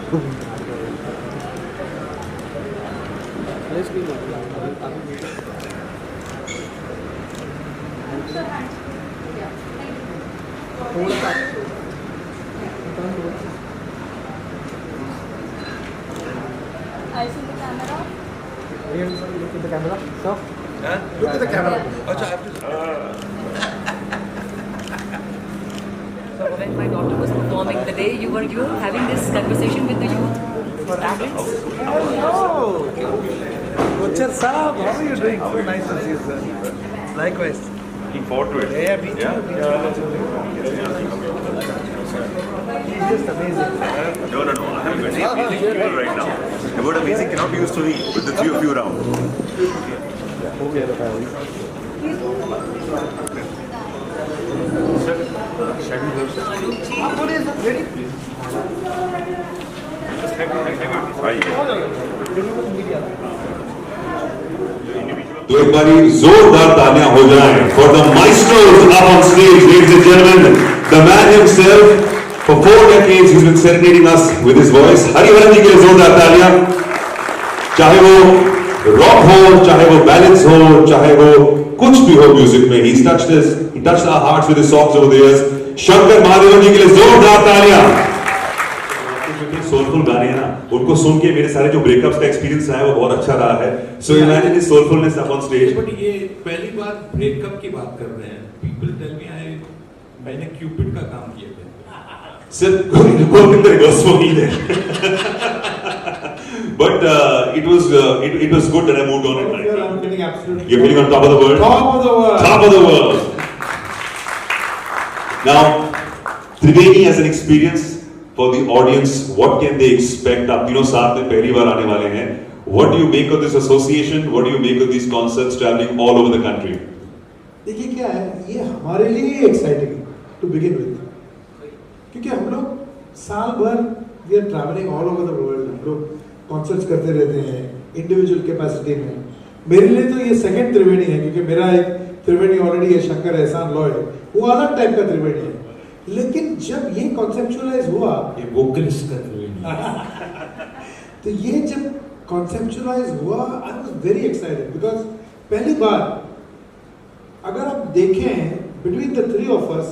I see the camera. Look at the camera. So, Look at the camera. So when my daughter was performing, the day you were having this conversation with the youth parents. hello, Kocher Saab, how are you doing? So nice to see you, sir. Likewise. Looking forward to it. Yeah, me too. He's just amazing. No. I have very amazing people right now. The word amazing cannot be used to me with the three of you around. तो एक बारी जोरदार तालियां हो जाएं for the maestros up on stage, ladies and gentlemen, the man himself. For 4 decades he's been serenading us with his voice. हरिवरन जी के लिए जोरदार तालियां. चाहे वो रॉक हो, चाहे वो बैलेंस हो, चाहे वो कुछ भी हो म्यूजिक में, he touched our hearts with his songs over the years. Shankar Mahadevan जी के लिए जोरदार तालियां. सोलफुल गाने हैं ना, उनको सुन के मेरे सारे जो ब्रेकअप्स का एक्सपीरियंस रहा है वो बहुत अच्छा रहा है. So imagine his soulfulness up on stage. But ये पहली बार ब्रेकअप की बात कर रहे हैं. पीपल टेल मी मैंने क्यूपिड का काम किया था. सिर्फ Govind goes for me there. But it was good that I moved on at night. I'm feeling absolutely. You're feeling on top of the world. Top of the world. Top of the world. Now, Triveni as an experience for the audience, what can they expect? आप तीनों साथ में पहली बार आने वाले हैं. What do you make of this association? What do you make of these concerts traveling all over the country? देखिए क्या है, ये हमारे लिए एक्साइटिंग टू बिगिन विद, क्योंकि हम लोग साल भर we are travelling all over the world. हम लोग कॉन्सर्ट्स करते रहते हैं इंडिविजुअल कैपेसिटी में. मेरे लिए तो ये सेकंड त्रिवेणी है, क्योंकि मेरा एक त्रिवेणी ऑलरेडी है, शंकर एहसान लॉय, वो अलग टाइप का त्रिवेणी है. लेकिन जब ये कॉन्सेप्चुअलाइज हुआ, ये वोकलिस्ट का त्रिवेणी. तो ये जब कॉन्सेप्चुअलाइज हुआ, I was very excited, because पहली बार अगर आप देखें between the three of us,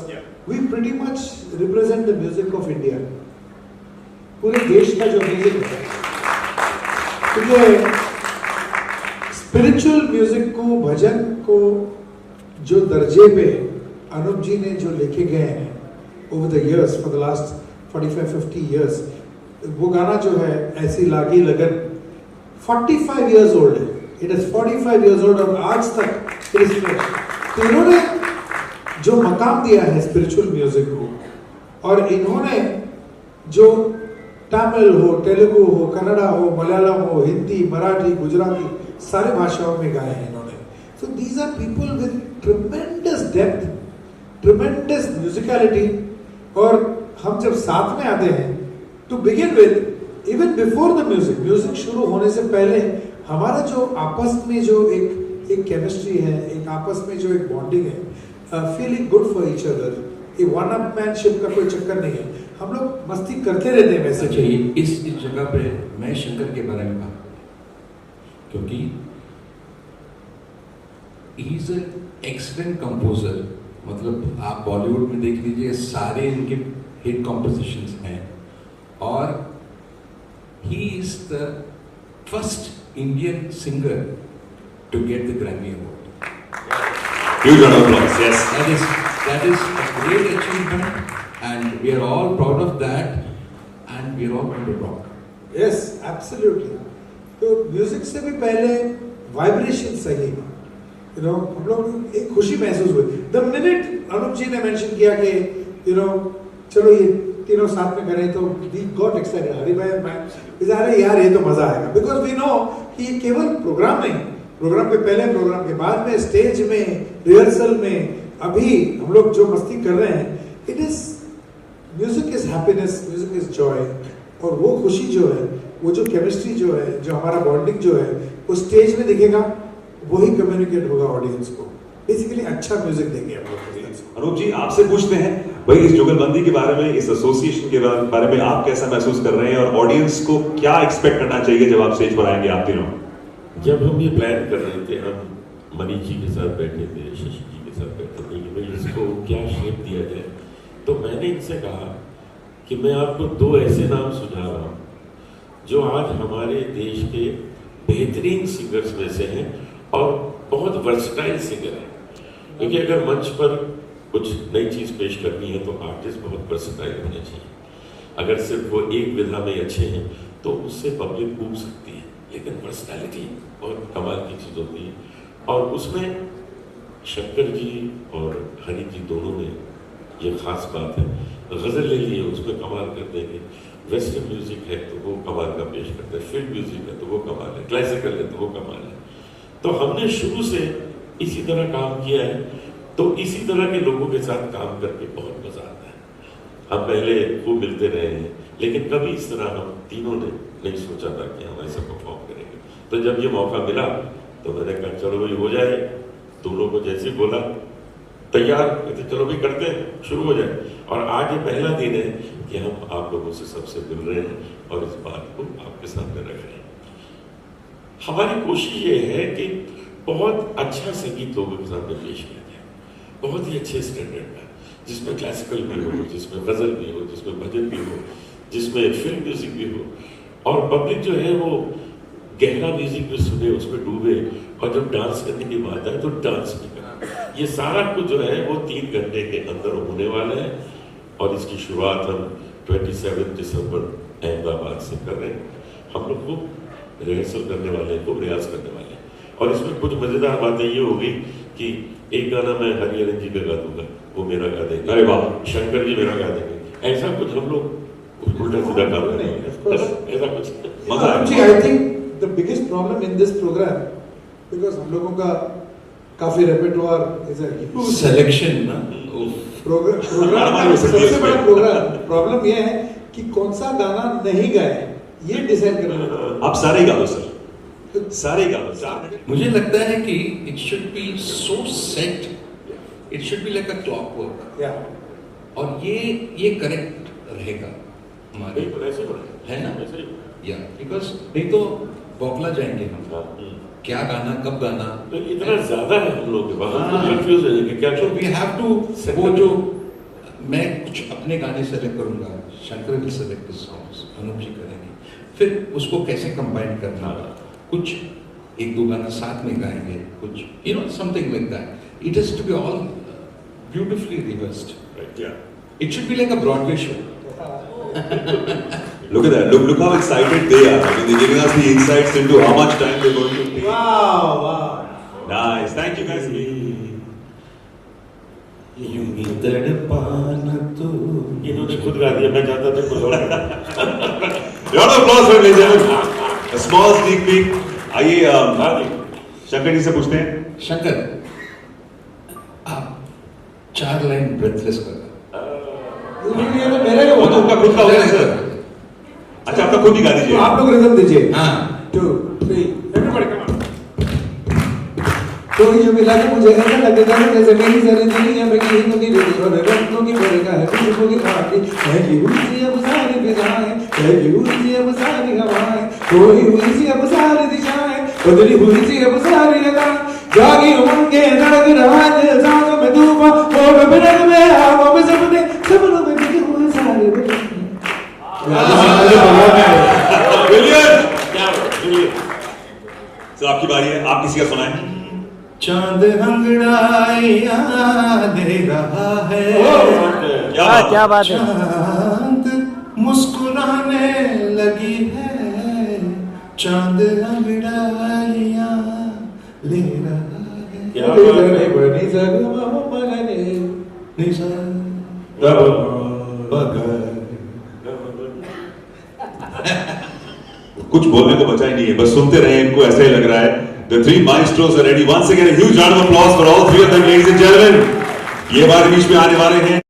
we pretty much represent the music of India. पूरे देश का जो म्यूजिक है, क्योंकि स्पिरिचुअल म्यूजिक को, भजन को जो दर्जे पे अनूप जी ने जो लेके गए हैं over the years, for the last 45-50 years, वो गाना जो है ऐसी लागी लगन 45 years old है. It is 45 years old और आज तक it is fresh. तो इन्होंने जो मकाम दिया है स्पिरिचुअल म्यूजिक को, और इन्होंने जो तमिल हो, तेलुगु हो, कन्नड़ा हो, मलयालम हो, हिंदी, मराठी, गुजराती, सारे भाषाओं में गाए हैं इन्होंने. So these are people with tremendous depth, tremendous musicality. और हम जब साथ में आते हैं, to begin with, even before the music शुरू होने से पहले हमारा जो आपस में जो एक केमिस्ट्री है, एक आपस में जो एक बॉन्डिंग है, feeling good for each other, ये वन अप मैनशिप का कोई चक्कर नहीं है. हम लोग मस्ती करते रहते हैं वैसे. अच्छा, इस जगह पे मैं शंकर के बारे में बात, क्योंकि he is an excellent composer. मतलब आप बॉलीवुड में देख लीजिए, सारे इनके हिट कॉम्पोजिशंस हैं, और he is the first Indian singer to get the Grammy award. Huge round of applause. Yes. That is a great achievement, and we are all proud of that, and we are all going to rock. Yes, absolutely. तो music से भी पहले vibration सही, हम लोग एक खुशी महसूस हुई. द मिनट अनूप जी ने मेंशन किया कि चलो ये तीनों साथ में करें, तो वी गॉट एक्साइटेड. हरी भाई मैं यार ये तो मजा आएगा, बिकॉज वी नो कि केवल प्रोग्राम नहीं, प्रोग्राम के पहले, प्रोग्राम के बाद में, स्टेज में, रिहर्सल में, अभी हम लोग जो मस्ती कर रहे हैं, it is music is happiness, music is Joy. और वो खुशी जो है, वो जो केमिस्ट्री जो है, जो हमारा बॉन्डिंग जो है, वो स्टेज में दिखेगा, वही कम्युनिकेट होगा ऑडियंस को. बेसिकली अच्छा म्यूजिक देंगे हम लोग. अनूप जी, आपसे पूछते हैं, भाई इस जुगलबंदी के बारे में, इस एसोसिएशन के बारे में आप कैसा महसूस कर रहे हैं और ऑडियंस को क्या एक्सपेक्ट करना चाहिए जब आप स्टेज पर आएंगे आप तीनों? जब हम ये प्लान कर रहे थे, हम मनीष जी के साथ बैठे थे, शशि जी के साथ बैठे थे कि भाई इसको क्या शेप दिया जाए, तो मैंने इनसे कहा कि मैं आपको 2 ऐसे नाम सुझा रहा हूँ जो आज हमारे देश के बेहतरीन सिंगर्स में से हैं और बहुत वर्सटाइल सिंगर हैं। क्योंकि अगर मंच पर कुछ नई चीज़ पेश करनी है तो आर्टिस्ट बहुत वर्सटाइल होने चाहिए। अगर सिर्फ वो एक विधा में अच्छे हैं तो उससे पब्लिक ऊब सकती है, लेकिन पर्सनैलिटी बहुत कमाल की चीज़ होती है। और उसमें शंकर जी और हनी जी दोनों ने ये खास बात है, गज़ल ले लिए उसमें कमाल कर देंगे, वेस्टर्न म्यूजिक है तो वो कमाल का पेश करते हैं, फिल्म म्यूजिक है तो वो कमाल है, क्लासिकल है तो वो कमाल है। तो हमने शुरू से इसी तरह काम किया है, तो इसी तरह के लोगों के साथ काम करके बहुत मजा आता है। हम पहले खूब मिलते रहे हैं, लेकिन कभी इस तरह हम तीनों ने नहीं सोचा था कि हम ऐसा परफॉर्म करेंगे। तो जब ये मौका मिला तो मैंने कहा चलो भाई हो जाए, दोनों को जैसे बोला तैयार, कहते चलो भी करते हैं, शुरू हो जाए। और आज ये पहला दिन है कि हम आप लोगों से सबसे मिल रहे हैं और इस बात को आपके सामने रख रहे हैं। हमारी कोशिश ये है कि बहुत अच्छा संगीत लोगों के सामने पेश किया जाए, बहुत ही अच्छे स्टैंडर्ड का, जिसमें क्लासिकल भी हो, जिसमें गजल भी हो, जिसमें भजन भी हो, जिसमें फिल्म म्यूजिक भी हो, और पब्लिक जो है वो गहरा म्यूजिक भी सुने, उसमें डूबे, और जब डांस करने की बात आए तो डांस भी करें। ये सारा कुछ जो है वो 3 घंटे के अंदर होने वाला है और इसकी शुरुआत हम 27 दिसंबर अहमदाबाद से कर रहे हैं। हम लोग को रिहर्सल करने वाले हैं, खूब रियाज करने वाले हैं। और इसमें कुछ मजेदार बातें ये होगी कि एक गाना मैं हरिहरन जी का गा दूंगा, वो मेरा गा देंगे, अरे वाह, शंकर जी मेरा गा देंगे, ऐसा कुछ हम लोग उल्टा सीधा काम करेंगे, ऐसा कुछ मजा जी। आएगा। I think the biggest problem in this programme, because हम लोगों का काफी रेpertoire इज अ ह्यूज सिलेक्शन ना, प्रोग्राम का सबसे बड़ा प्रॉब्लम ये है कि कौन सा गाना नहीं गाए, ये डिसाइड करना है। आप सारे ही गा दो सर, सारे ही गा दो सारे। मुझे लगता है कि it should B so set, it should be like a clockwork, या और ये करेक्ट रहेगा हमारे, बिल्कुल ऐसे हो रहा है ना? ऐसे ही। या बिकॉज नहीं तो बौखला जाएंगे हम, क्या गाना कब गाना। तो इतना ज्यादा है हम लोग के पास, हम कंफ्यूज हो जाएंगे क्या। तो वी हैव टू, वो जो मैं कुछ अपने गाने सेलेक्ट करूंगा, Shankar will select his songs, Anoop ji करेंगे, फिर उसको कैसे कंबाइन करना, कुछ 1-2 गाना साथ में गाएंगे, कुछ you know something like that. It has to be all beautifully reversed, it should be like a Broadway show. Look at that. Look how excited they are. I mean, they're giving us the insights into how much time they're going to take. वाह Nice. Thank you guys. यूं ही तड़पाना तो इन्होंने खुद गा दिया, मैं चाहता था कुछ और करना। Round of applause for ladies and gentlemen. A small sneak peek. आइए शंकर जी से पूछते हैं। शंकर, आप 4 लाइन ब्रेथलेस कर मेरा वो तो उनका खुद का होता है सर। अच्छा, आपका खुद ही गा तो दीजिए। आप लोग रिदम दीजिए। हाँ 2 3 एवरीबॉडी कम ऑन। तो ये मिला के मुझे ऐसा लगता है जैसे मेरी सारी दुनिया में की हिंदू की रेडी और रंगों की भरेगा है खुशबू की खाती है कि हुई अब सारी फिजाएं, है कि हुई अब सारी हवाएं, कोई हुई अब सारी दिशाएं, बदली हुई अब सारी अदाएं, जागी उमंग के धड़क रहा है सांसों में तूफान, होठों में रंग में आंखों में सपने, सपनों में बिके हुए सारे तो आपकी बारी है, आप किसी का सुनाएं। चांद अंगड़ाइयां दे रहा है, क्या बात है। चांद मुस्कुराने लगी है, चांद अंगड़ाइयां ले रहा है। क्या बात है। कुछ बोलने को बचा ही नहीं है, बस सुनते रहे, इनको ऐसा ही लग रहा है। The 3 maestros are ready. Once again, a huge round of applause for all 3 of them, ladies and gentlemen. ये बार बीच में आने वाले हैं